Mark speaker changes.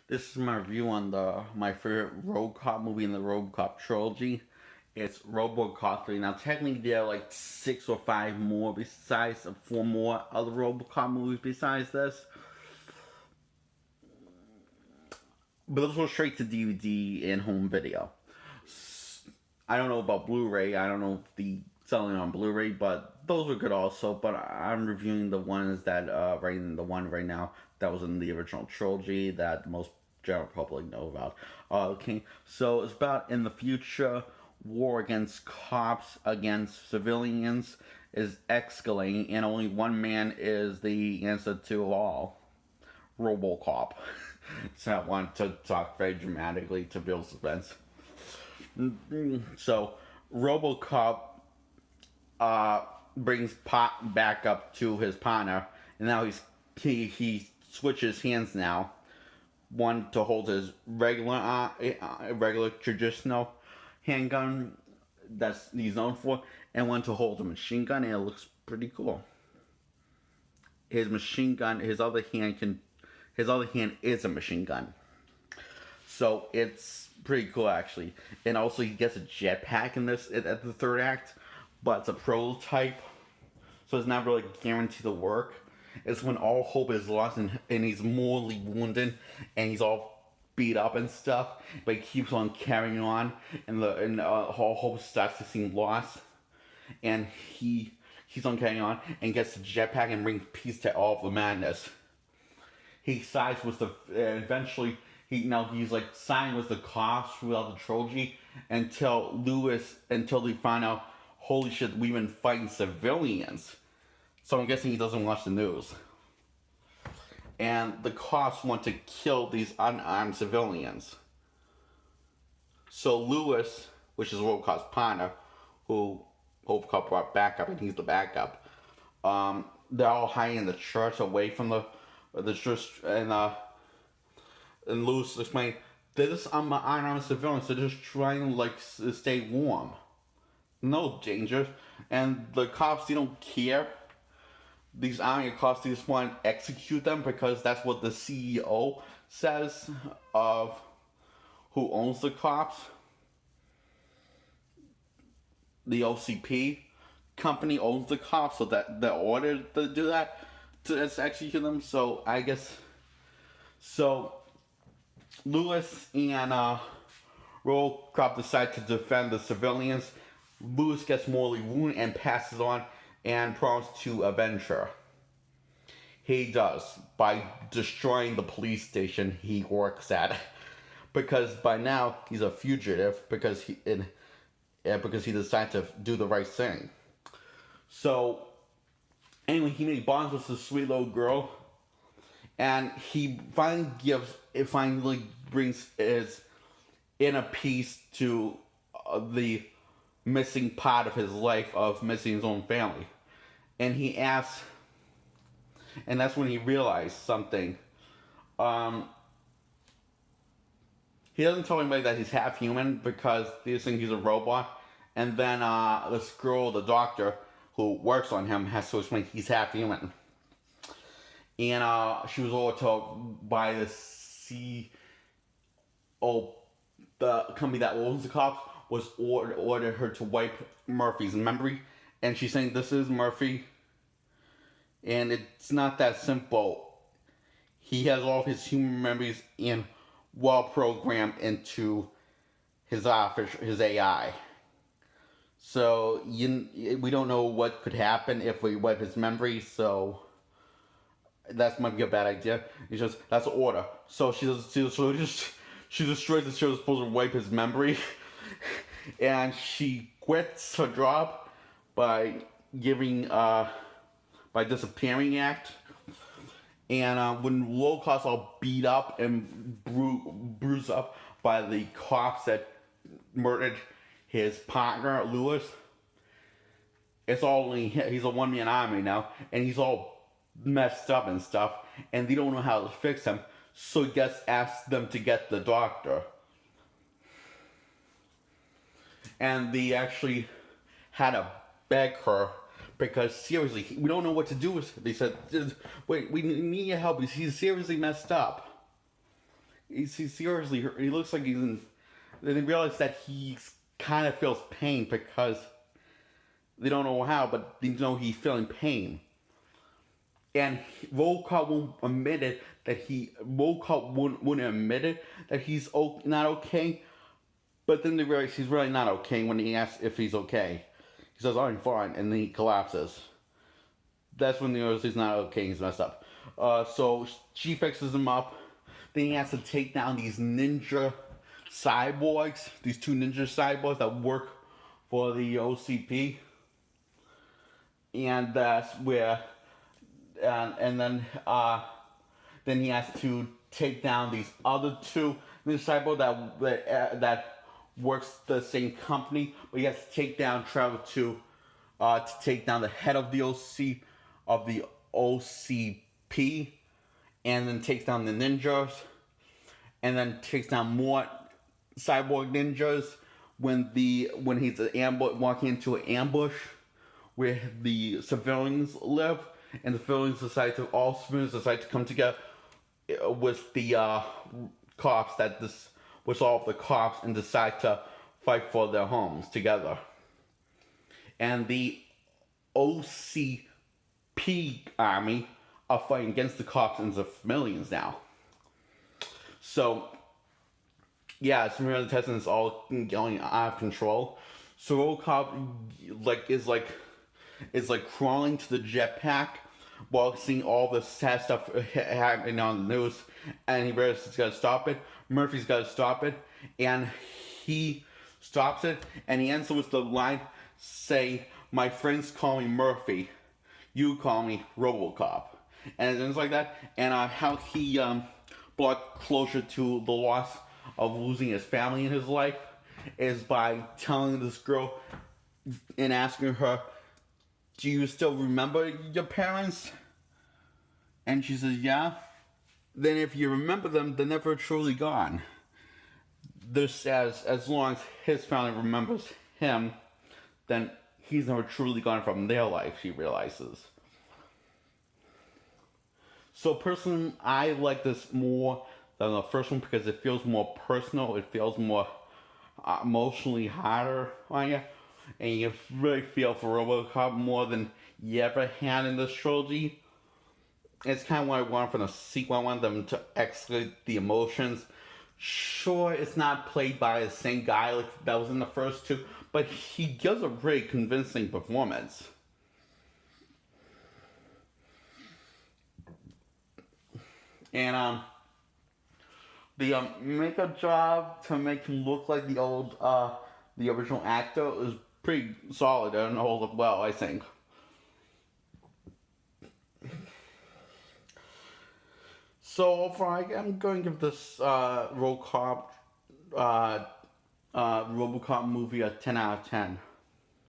Speaker 1: This is my review on my favorite RoboCop movie in the RoboCop trilogy. It's RoboCop 3. Now, technically, there are like 6 or 5 more besides, 4 more other RoboCop movies besides this. But those were straight to DVD and home video. I don't know about Blu-ray. I don't know if the selling on Blu-ray, but those were good also. But I'm reviewing the ones that the one right now that was in the original trilogy that most general public know about. Okay, so it's about in the future, war against cops against civilians is escalating, and only one man is the answer to all. RoboCop. So I want to talk very dramatically to build suspense. So RoboCop uh, brings Pop back up to his partner, and now he switches hands now. One to hold his regular traditional handgun that's he's known for, and one to hold a machine gun, and it looks pretty cool. His machine gun, his other hand is a machine gun. So it's pretty cool actually. And also he gets a jetpack in this at the third act, but it's a prototype, so it's not really guaranteed to work. It's when all hope is lost and he's mortally wounded and he's all beat up and stuff, but he keeps on carrying on, and all hope starts to seem lost, and he keeps on carrying on and gets the jetpack and brings peace to all of the madness. He sides with the eventually he's like siding with the cops throughout the trilogy until they find out, holy shit, we've been fighting civilians. So I'm guessing he doesn't watch the news. And the cops want to kill these unarmed civilians. So Lewis, which is RoboCop's partner, who RoboCop brought back up, and he's the backup. They're all hiding in the church away from the church, and Lewis explained, they're just unarmed civilians. They're just trying to stay warm. No danger, and the cops, they don't care. These army cops, they just want to execute them because that's what the CEO says of who owns the cops. The OCP company owns the cops, so that they're ordered to do that, to execute them. So I guess so. Lewis and RoboCop decide to defend the civilians. Lewis gets mortally wounded and passes on and promises to avenge her. He does by destroying the police station he works at, because by now he's a fugitive because he decided to do the right thing. So anyway, he made bonds with this sweet little girl, and he finally brings his inner peace to the missing part of his life of missing his own family. And he asks, and that's when he realized something. He doesn't tell anybody that he's half human because they just think he's a robot. And then this girl, the doctor, who works on him, has to explain he's half human. And she was overtold by the the company that owns the cops, was ordered her to wipe Murphy's memory, and she's saying this is Murphy, and it's not that simple. He has all his human memories and well programmed into his AI. So we don't know what could happen if we wipe his memory. So that might be a bad idea. It's just that's an order. So she destroys the show that's supposed to wipe his memory, and she quits her job by disappearing act. And when Locust all beat up and bruised up by the cops that murdered his partner Lewis, he's a one-man army now, and he's all messed up and stuff, and they don't know how to fix him. So he asked them to get the doctor, and they actually had to beg her because seriously, we don't know what to do. They said, "Wait, we need your help. He's seriously messed up." he seriously, he looks like he's in. Then they realize that he kind of feels pain because they don't know how, but they know he's feeling pain. And RoboCop won't admit it RoboCop wouldn't admit it that he's not okay. But then they realize he's really not okay when he asks if he's okay. He says, "I'm fine," and then he collapses. That's when they realize he's not okay. He's messed up. So she fixes him up. Then he has to take down these ninja cyborgs, these two ninja cyborgs that work for the OCP, and that's where, and then he has to take down these other two ninja cyborgs that works the same company, but he has to travel to take down the head of the OCP, and then takes down the ninjas, and then takes down more cyborg ninjas when he's walking into an ambush where the civilians live, and the civilians decide to come together with the cops with all of the cops and decide to fight for their homes together. And the OCP army are fighting against the cops and the civilians now. So, yeah, it's really testing is all going out of control. So RoboCop is crawling to the jetpack while seeing all this sad stuff happening on the news, and he realizes he's got to stop it. Murphy's got to stop it, and he stops it, and he ends with the line, "Say, my friends call me Murphy, you call me RoboCop," and it ends like that. And how he brought closure to the loss of losing his family in his life is by telling this girl and asking her, "Do you still remember your parents?" And she says, "Yeah." Then if you remember them, they're never truly gone. This as long as his family remembers him, then he's never truly gone from their life, she realizes. So personally, I like this more than the first one because it feels more personal. It feels more emotionally harder on you. And you really feel for RoboCop more than you ever had in this trilogy. It's kind of what I want from the sequel. I want them to escalate the emotions. Sure, it's not played by the same guy like that was in the first two, but he gives a very convincing performance. And the makeup job to make him look like the original actor is pretty solid and holds up well, I think. So overall, I'm going to give this RoboCop movie a 10 out of 10.